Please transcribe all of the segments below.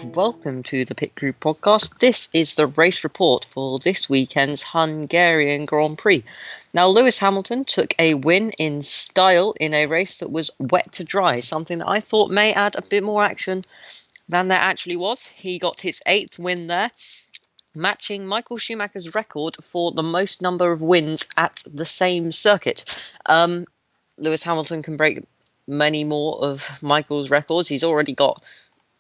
welcome to the Pit Crew podcast. This is the race report for this weekend's Hungarian Grand Prix. Now, Lewis Hamilton took a win in style in a race that was wet to dry, something that I thought may add a bit more action than there actually was. He got his 8th win there, matching Michael Schumacher's record for the most number of wins at the same circuit. Lewis Hamilton can break many more of Michael's records. He's already got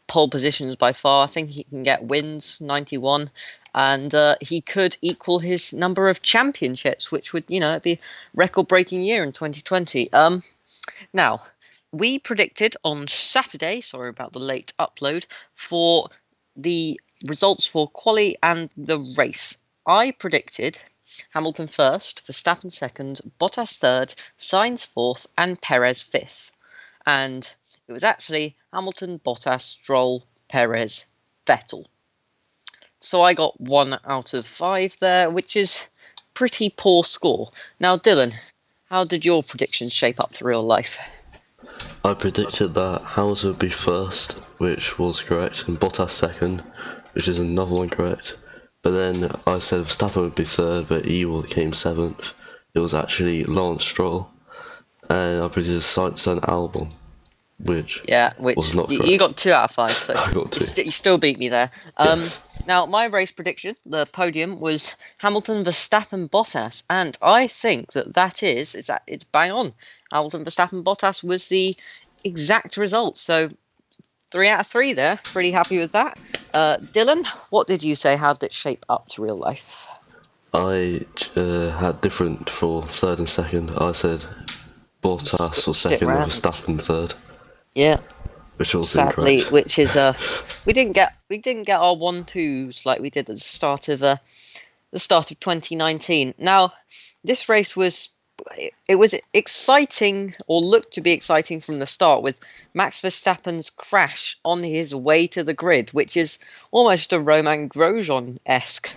pole positions by far. I think he can get wins, 91, and he could equal his number of championships, which would, be a record-breaking year in 2020. Now, we predicted on Saturday, sorry about the late upload, for the results for quali and the race. I predicted Hamilton first, Verstappen second, Bottas third, Sainz fourth, and Perez fifth. And it was actually Hamilton, Bottas, Stroll, Perez, Vettel. So I got 1 out of 5 there, which is pretty poor score. Now, Dylan, how did your predictions shape up to real life? I predicted that Hamilton would be first, which was correct, and Bottas second, which is another one correct. But then I said Verstappen would be third, but he came 7th. It was actually Lance Stroll. And I predicted Sainz and Albon, which was not correct. You got 2 out of 5, so I got 2. You still beat me there. Yes. Now, my race prediction, the podium, was Hamilton, Verstappen, Bottas, and I think it's bang on. Hamilton, Verstappen, Bottas was the exact result, so 3 out of 3 there. Pretty happy with that. Dylan, what did you say? How did it shape up to real life? I had different for third and second. I said Bottas was second and Verstappen third. Yeah. Which was sadly, incorrect. Which is we didn't get our 1-2s like we did at the start of 2019. Now, this race was exciting, or looked to be exciting from the start, with Max Verstappen's crash on his way to the grid, which is almost a Romain Grosjean-esque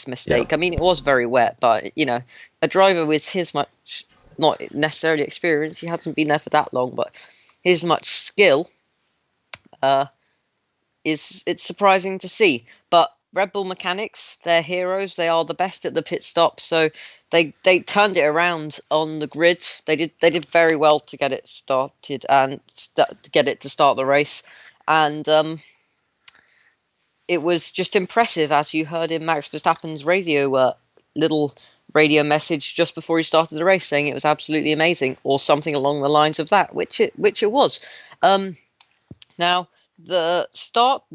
mistake. Yeah. I mean, it was very wet, but a driver with his much, not necessarily experience, he hasn't been there for that long, but his much skill, it's surprising to see. But Red Bull mechanics, they're heroes. They are the best at the pit stop, so they turned it around on the grid. They did very well to get it started and to get it to start the race, and it was just impressive, as you heard in Max Verstappen's little radio message just before he started the race, saying it was absolutely amazing, or something along the lines of that, which it was. Now, the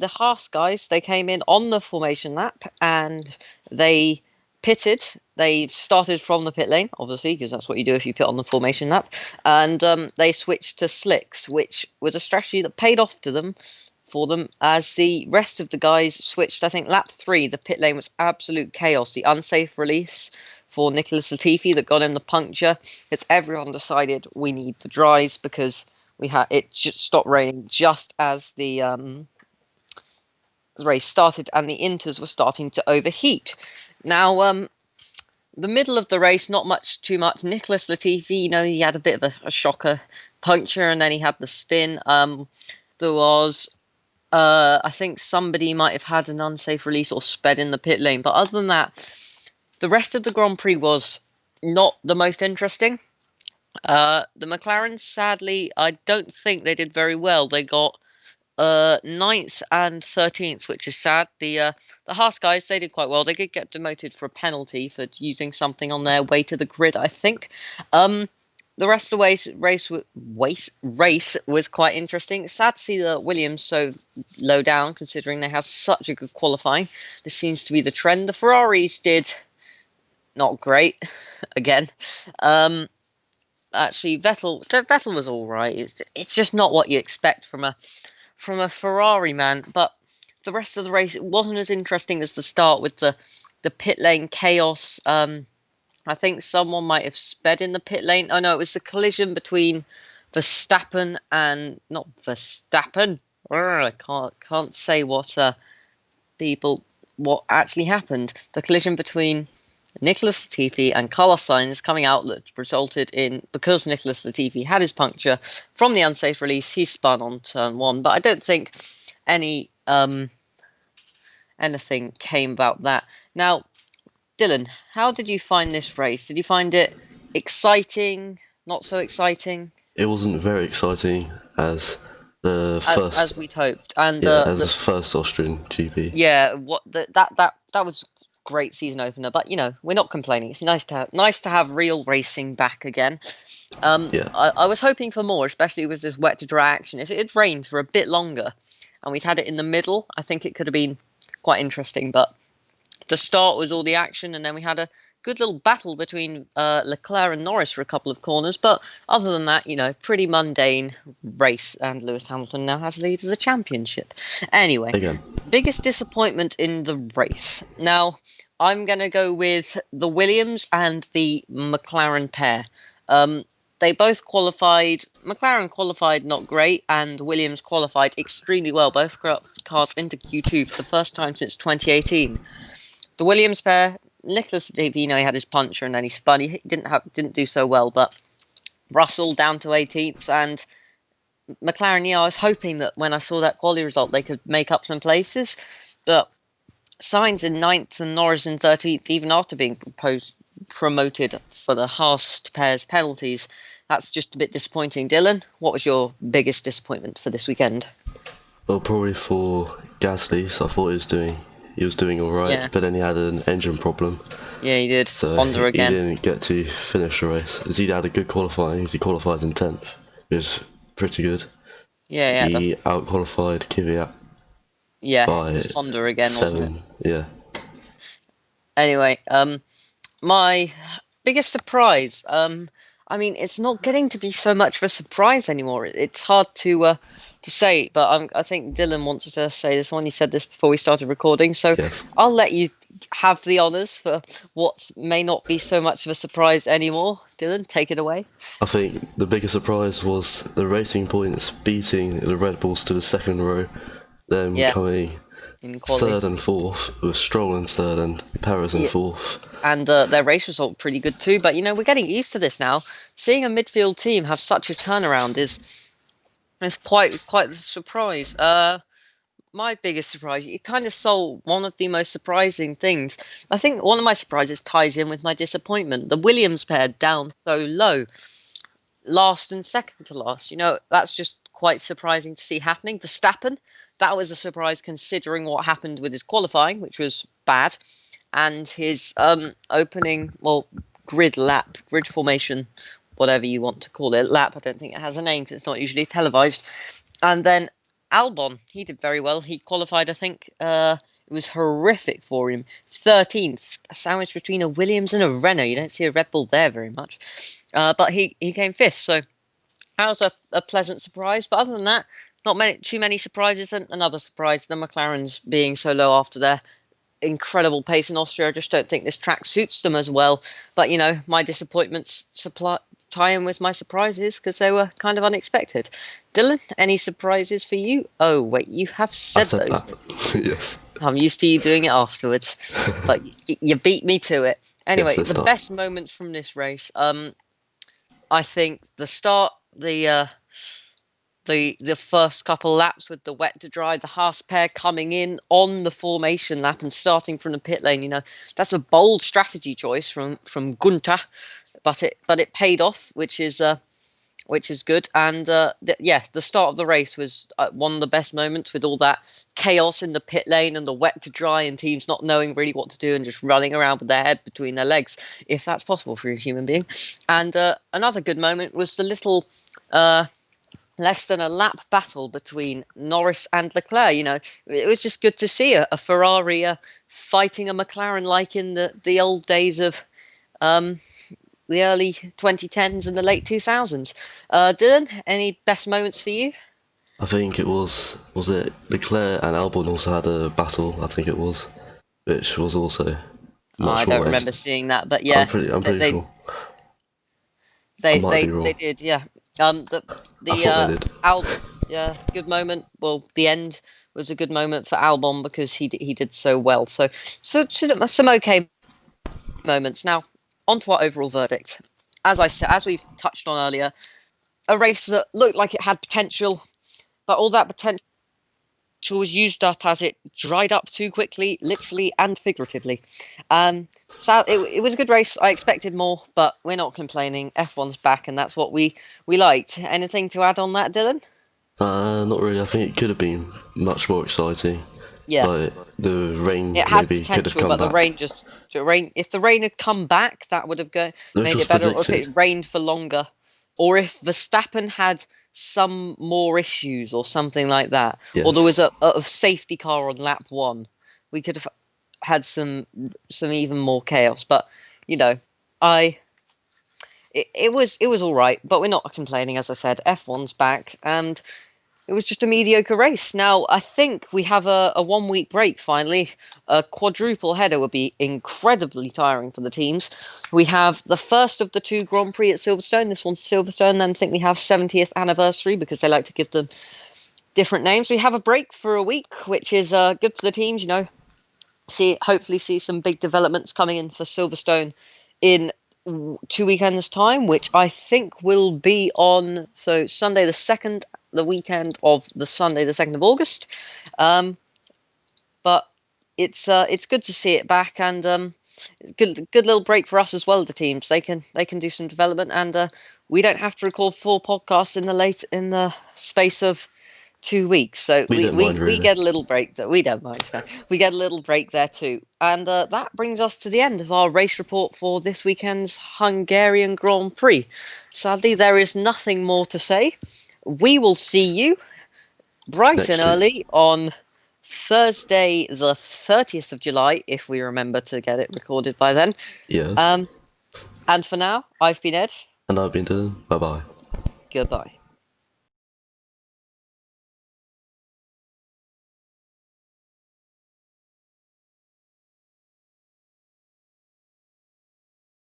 Haas guys, they came in on the formation lap and they pitted. They started from the pit lane, obviously, because that's what you do if you pit on the formation lap. And they switched to slicks, which was a strategy that paid off for them, as the rest of the guys switched. I think lap 3, the pit lane was absolute chaos. The unsafe release for Nicholas Latifi that got him the puncture, because everyone decided we need the dries, because it just stopped raining just as the race started and the inters were starting to overheat. Now, the middle of the race, not too much. Nicholas Latifi, he had a bit of a shocker puncture, and then he had the spin. There was, I think somebody might have had an unsafe release or sped in the pit lane. But other than that, the rest of the Grand Prix was not the most interesting. The McLaren, sadly, I don't think they did very well. They got 9th and 13th, which is sad. The Haas guys, they did quite well. They did get demoted for a penalty for using something on their way to the grid, I think. The rest of the race was quite interesting. It's sad to see the Williams so low down, considering they have such a good qualifying. This seems to be the trend. The Ferraris did not great again. Actually, Vettel was all right. It's just not what you expect from a Ferrari, man. But the rest of the race, it wasn't as interesting as the start with the pit lane chaos. I think someone might have sped in the pit lane. Oh no, it was the collision between Verstappen and not Verstappen. I can't say what actually happened. The collision between Nicholas Latifi and Carlos Sainz coming out that resulted in, because Nicholas Latifi had his puncture from the unsafe release, he spun on turn 1. But I don't think anything came about that. Now, Dylan, how did you find this race? Did you find it exciting? Not so exciting? It wasn't very exciting as the first, as we'd hoped, and as the first Austrian GP. yeah, that was great season opener. But we're not complaining. It's nice to have real racing back again. Yeah. I was hoping for more, especially with this wet to dry action. If it had rained for a bit longer, and we'd had it in the middle, I think it could have been quite interesting. But the start was all the action, and then we had a good little battle between Leclerc and Norris for a couple of corners. But other than that, pretty mundane race, and Lewis Hamilton now has the lead of the championship. Anyway, Again. biggest disappointment in the race. Now, I'm going to go with the Williams and the McLaren pair. They both qualified. McLaren qualified not great, and Williams qualified extremely well. Both cars into Q2 for the first time since 2018. The Williams pair, Nicholas Davino, he had his puncher and then he spun. He didn't do so well, but Russell down to 18th, and McLaren. I was hoping that when I saw that quality result, they could make up some places, but Sainz in 9th and Norris in 13th, even after being promoted for the Haas pair's penalties. That's just a bit disappointing. Dylan, what was your biggest disappointment for this weekend? Well, probably for Gasly. So I thought he was doing all right, Yeah. but then he had an engine problem. Yeah, he did. So Honda again. He didn't get to finish the race. He had a good qualifying. He qualified in 10th. It was pretty good. Yeah. He out-qualified Kvyat. Yeah, by it was Honda again, 7. wasn't it? Yeah. Anyway, my biggest surprise. It's not getting to be so much of a surprise anymore. It's hard to say, but I think Dylan wants to say this one. He said this before we started recording, so Yes. I'll let you have the honours for what may not be so much of a surprise anymore. Dylan, take it away. I think the biggest surprise was the Racing Points beating the Red Bulls to the second row, them coming in quality. 3rd and 4th, with Stroll in 3rd and Perez in 4th. And their race result pretty good too. But we're getting used to this now. Seeing a midfield team have such a turnaround is quite a surprise. My biggest surprise, you kind of sold one of the most surprising things. I think one of my surprises ties in with my disappointment. The Williams pair down so low, last and second to last. That's just quite surprising to see happening. Verstappen, that was a surprise considering what happened with his qualifying, which was bad, and his opening, grid formation, whatever you want to call it, lap. I don't think it has a name, so it's not usually televised. And then Albon, he did very well. He qualified, I think, it was horrific for him. 13th, sandwiched between a Williams and a Renault. You don't see a Red Bull there very much. But he came 5th, so that was a pleasant surprise. But other than that, not too many surprises. And another surprise, the McLarens being so low after their incredible pace in Austria. I just don't think this track suits them as well. But, my disappointments tie in with my surprises because they were kind of unexpected. Dylan, any surprises for you? Oh, wait, you have said those. Yes. I'm used to you doing it afterwards, but you beat me to it. Anyway, Yes, the best moments from this race, I think the start, the first couple laps with the wet to dry, the Haas pair coming in on the formation lap and starting from the pit lane. That's a bold strategy choice from Gunter, but it paid off, which is good. And the start of the race was one of the best moments, with all that chaos in the pit lane and the wet to dry and teams not knowing really what to do and just running around with their head between their legs, if that's possible for a human being. And another good moment was the little less than a lap battle between Norris and Leclerc. It was just good to see a Ferrari fighting a McLaren like in the old days of the early 2010s and the late 2000s. Dylan, any best moments for you? I think it was it Leclerc and Albon also had a battle, I think it was, which was also much I don't remember seeing that, but yeah. I'm pretty sure. They did, yeah. I thought they did. Albon, good moment. Well, the end was a good moment for Albon because he did so well. So some okay moments. Now, on to our overall verdict. As I said, as we've touched on earlier, a race that looked like it had potential, but all that potential was used up as it dried up too quickly, literally and figuratively. So it was a good race. I expected more, but we're not complaining. F1's back, and that's what we liked. Anything to add on that, Dylan? Not really. I think it could have been much more exciting. Yeah, Like the rain it has maybe could have potential, come but back. the rain. If the rain had come back, that would have Which made was it better. Or if predicted. it rained for longer, or if Verstappen had some more issues or something like that, or there was Yes. a safety car on lap 1, we could have had some even more chaos. But you know, it was all right, but we're not complaining. As I said, F1's back, and it was just a mediocre race. Now, I think we have a 1 week break finally. A quadruple header would be incredibly tiring for the teams. We have the first of the 2 Grand Prix at Silverstone. This one's Silverstone, and I think we have 70th anniversary because they like to give them different names. We have a break for a week, which is good for the teams, hopefully see some big developments coming in for Silverstone in 2 weekends time, which I think will be on Sunday the 2nd, the weekend of the Sunday the 2nd of August. But it's good to see it back, and good little break for us as well. The teams, they can do some development, and we don't have to record 4 podcasts in the space of 2 weeks, so We don't mind we really. get a little break that we don't mind. No. We get a little break there too, and that brings us to the end of our race report for this weekend's Hungarian Grand Prix. Sadly, there is nothing more to say. We will see you bright and Next week. early on Thursday, the 30th of July, if we remember to get it recorded by then. Yes. And for now, I've been Ed. And I've been Dylan. Bye bye. Goodbye.